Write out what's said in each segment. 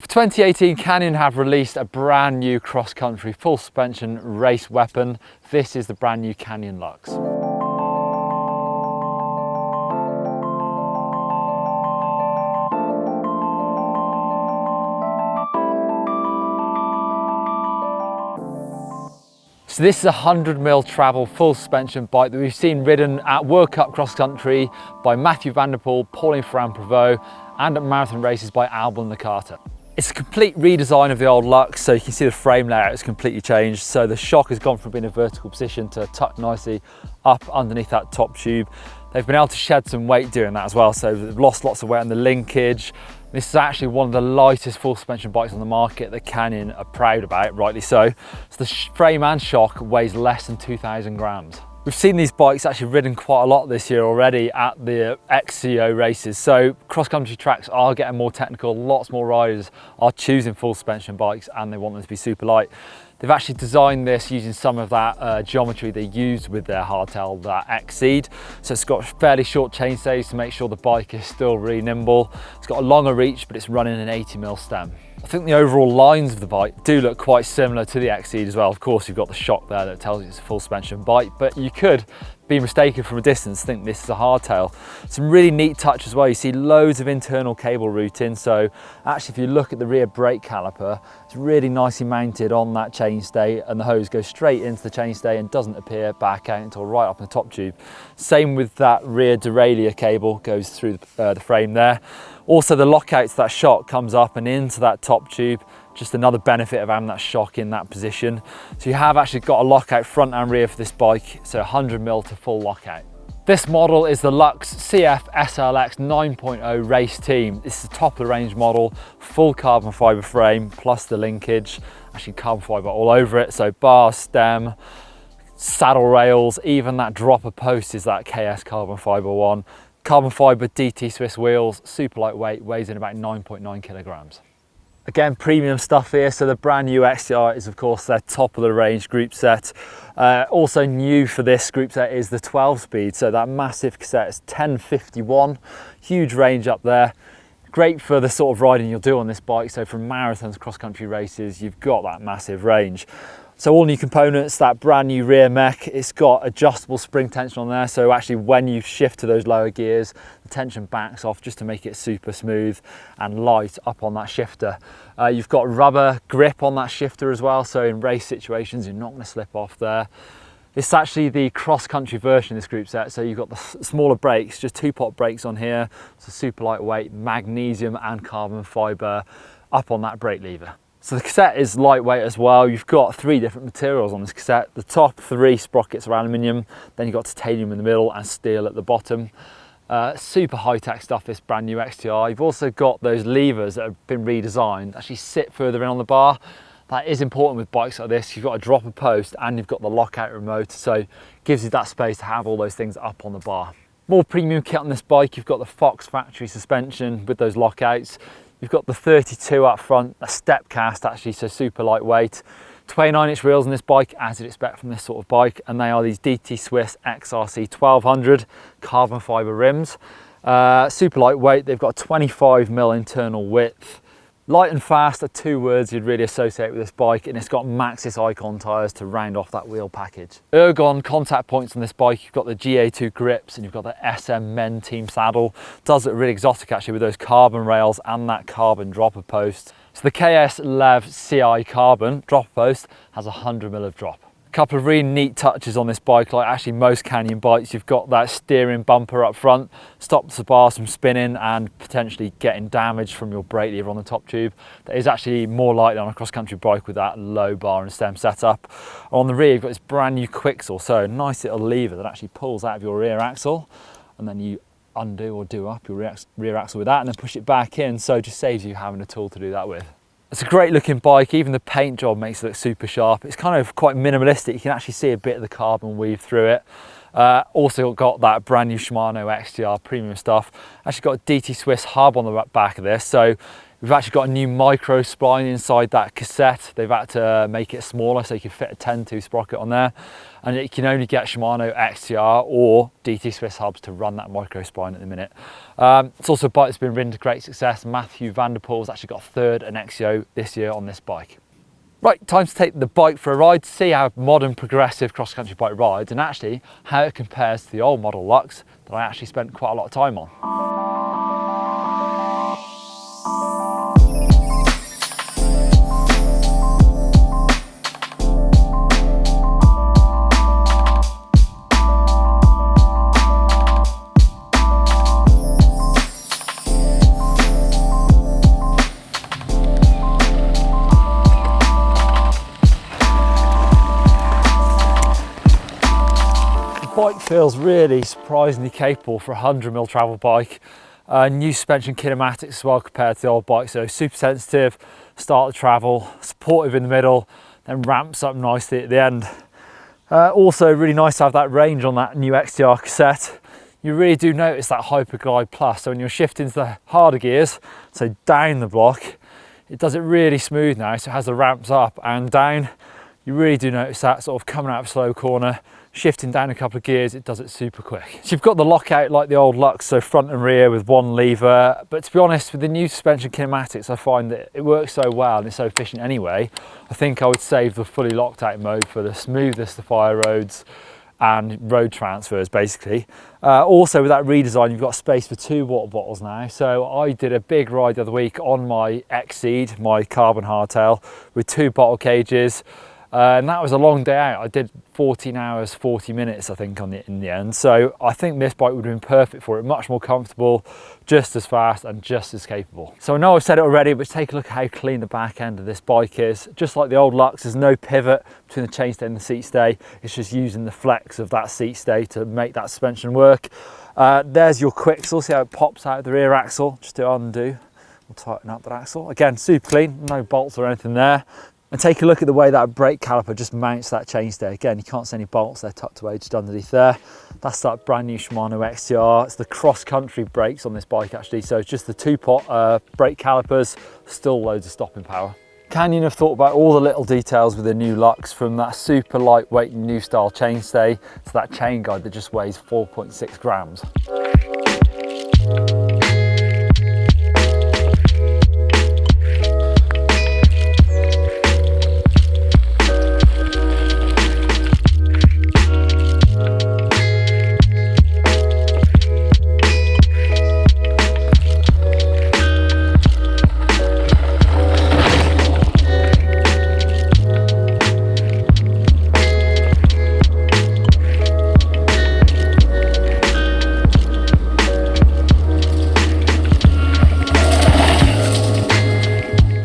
For 2018, Canyon have released a brand new cross-country full suspension race weapon. This is the brand new Canyon Lux. So this is a 100mm travel full suspension bike that we've seen ridden at World Cup cross country by Mathieu van der Poel, Pauline, Ferrand, Prevot, and at marathon races by Albon Nakata. It's a complete redesign of the old Lux, so you can see the frame layout is completely changed. So the shock has gone from being in a vertical position to tuck nicely up underneath that top tube. They've been able to shed some weight doing that as well, so they've lost lots of weight on the linkage. This is actually one of the lightest full suspension bikes on the market that Canyon are proud about, rightly so. So the frame and shock weighs less than 2,000 grams. We've seen these bikes actually ridden quite a lot this year already at the XCO races. So cross-country tracks are getting more technical, lots more riders are choosing full suspension bikes and they want them to be super light. They've actually designed this using some of that geometry they used with their hardtail, that Exceed. So it's got fairly short chainstays to make sure the bike is still really nimble. It's got a longer reach, but it's running an 80mm stem. I think the overall lines of the bike do look quite similar to the Exceed as well. Of course, you've got the shock there that tells you it's a full suspension bike, but you could be mistaken from a distance, think this is a hardtail. Some really neat touch as well. You see loads of internal cable routing. So actually, if you look at the rear brake caliper, it's really nicely mounted on that chainstay, and the hose goes straight into the chainstay and doesn't appear back out until right up in the top tube. Same with that rear derailleur cable, goes through the frame there. Also, the lockout to that shock comes up and into that top tube. Just another benefit of having that shock in that position. So you have actually got a lockout front and rear for this bike, so 100mm to full lockout. This model is the Lux CF SLX 9.0 Race Team. This is the top of the range model, full carbon fibre frame plus the linkage, actually carbon fibre all over it. So bar, stem, saddle rails, even that dropper post is that KS carbon fibre one. Carbon fibre DT Swiss wheels, super lightweight, weighs in about 9.9 kilograms. Again, premium stuff here. So the brand new XTR is of course their top of the range group set. Also new for this group set is the 12 speed. So that massive cassette is 1051, huge range up there. Great for the sort of riding you'll do on this bike. So from marathons, cross country races, you've got that massive range. So all new components, that brand new rear mech, it's got adjustable spring tension on there. So actually when you shift to those lower gears, the tension backs off just to make it super smooth and light up on that shifter. You've got rubber grip on that shifter as well. So in race situations, you're not gonna slip off there. It's actually the cross-country version of this group set. So you've got the smaller brakes, just 2-pot brakes on here. So super lightweight, magnesium and carbon fibre up on that brake lever. So the cassette is lightweight as well. You've got 3 different materials on this cassette. The top 3 sprockets are aluminium, then you've got titanium in the middle and steel at the bottom. Super high-tech stuff, this brand new XTR. You've also got those levers that have been redesigned, actually sit further in on the bar. That is important with bikes like this. You've got a dropper post and you've got the lockout remote, so it gives you that space to have all those things up on the bar. More premium kit on this bike, you've got the Fox factory suspension with those lockouts. You've got the 32 up front, a step cast actually, so super lightweight. 29-inch wheels on this bike, as you'd expect from this sort of bike, and they are these DT Swiss XRC 1200 carbon fibre rims. Super lightweight, they've got 25mm internal width. Light and fast are 2 words you'd really associate with this bike, and it's got Maxxis Icon tyres to round off that wheel package. Ergon contact points on this bike, you've got the GA2 grips and you've got the SM Men Team saddle. Does look really exotic actually with those carbon rails and that carbon dropper post. So the KS Lev CI carbon dropper post has 100mm of drop. A couple of really neat touches on this bike, like actually most Canyon bikes, you've got that steering bumper up front, stops the bars from spinning and potentially getting damage from your brake lever on the top tube. That is actually more likely on a cross-country bike with that low bar and stem setup. On the rear, you've got this brand new quicksell, so a nice little lever that actually pulls out of your rear axle, and then you undo or do up your rear axle with that and then push it back in, so it just saves you having a tool to do that with. It's a great looking bike, even the paint job makes it look super sharp. It's kind of quite minimalistic, you can actually see a bit of the carbon weave through it. Also got that brand new Shimano XTR premium stuff. Actually got a DT Swiss hub on the back of this, so We've actually got a new micro spline inside that cassette. They've had to make it smaller so you can fit a 10-2 sprocket on there. And you can only get Shimano XTR or DT Swiss hubs to run that micro spline at the minute. It's also a bike that's been ridden to great success. Mathieu van der Poel's actually got third in XCO this year on this bike. Right, time to take the bike for a ride, see how modern progressive cross-country bike rides and actually how it compares to the old model Lux that I actually spent quite a lot of time on. The bike feels really surprisingly capable for a 100mm travel bike. New suspension kinematics as well compared to the old bike, so super sensitive, start the travel, supportive in the middle, then ramps up nicely at the end. Also really nice to have that range on that new XTR cassette. You really do notice that Hyperglide Plus, so when you're shifting to the harder gears, so down the block, it does it really smooth now, so it has the ramps up and down. You really do notice that sort of coming out of a slow corner, shifting down a couple of gears, it does it super quick. So you've got the lockout like the old Lux, so front and rear with one lever, but to be honest, with the new suspension kinematics, I find that it works so well and it's so efficient anyway. I think I would save the fully locked out mode for the smoothest of fire roads and road transfers basically. Also with that redesign, you've got space for 2 water bottles now. So I did a big ride the other week on my Exceed, my carbon hardtail, with 2 bottle cages. And that was a long day out. I did 14 hours, 40 minutes, I think, in the end. So I think this bike would have been perfect for it. Much more comfortable, just as fast and just as capable. So I know I've said it already, but take a look at how clean the back end of this bike is. Just like the old Lux, there's no pivot between the chainstay and the seat stay. It's just using the flex of that seat stay to make that suspension work. There's your quicksel. See how it pops out of the rear axle? Just to undo. We'll tighten up that axle. Again, super clean, no bolts or anything there. And take a look at the way that brake caliper just mounts that chainstay. Again, you can't see any bolts, they're tucked away just underneath there. That's that brand new Shimano XTR. It's the cross-country brakes on this bike actually, so it's just the 2-pot brake calipers, still loads of stopping power. Canyon have thought about all the little details with the new Lux, from that super lightweight new style chainstay to that chain guide that just weighs 4.6 grams.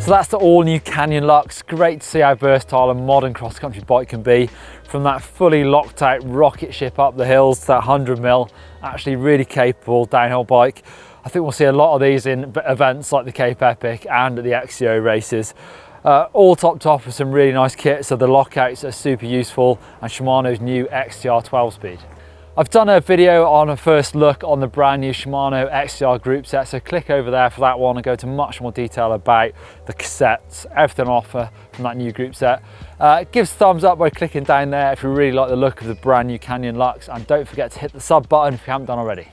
So that's the all new Canyon Lux. Great to see how versatile a modern cross-country bike can be. From that fully locked out rocket ship up the hills to that 100mm, actually really capable downhill bike. I think we'll see a lot of these in events like the Cape Epic and at the XCO races. All topped off with some really nice kit, so the lockouts are super useful, and Shimano's new XTR 12-speed. I've done a video on a first look on the brand new Shimano XTR group set, so click over there for that one and go into much more detail about the cassettes, everything on offer from that new group set. Give us a thumbs up by clicking down there if you really like the look of the brand new Canyon Lux, and don't forget to hit the sub button if you haven't done already.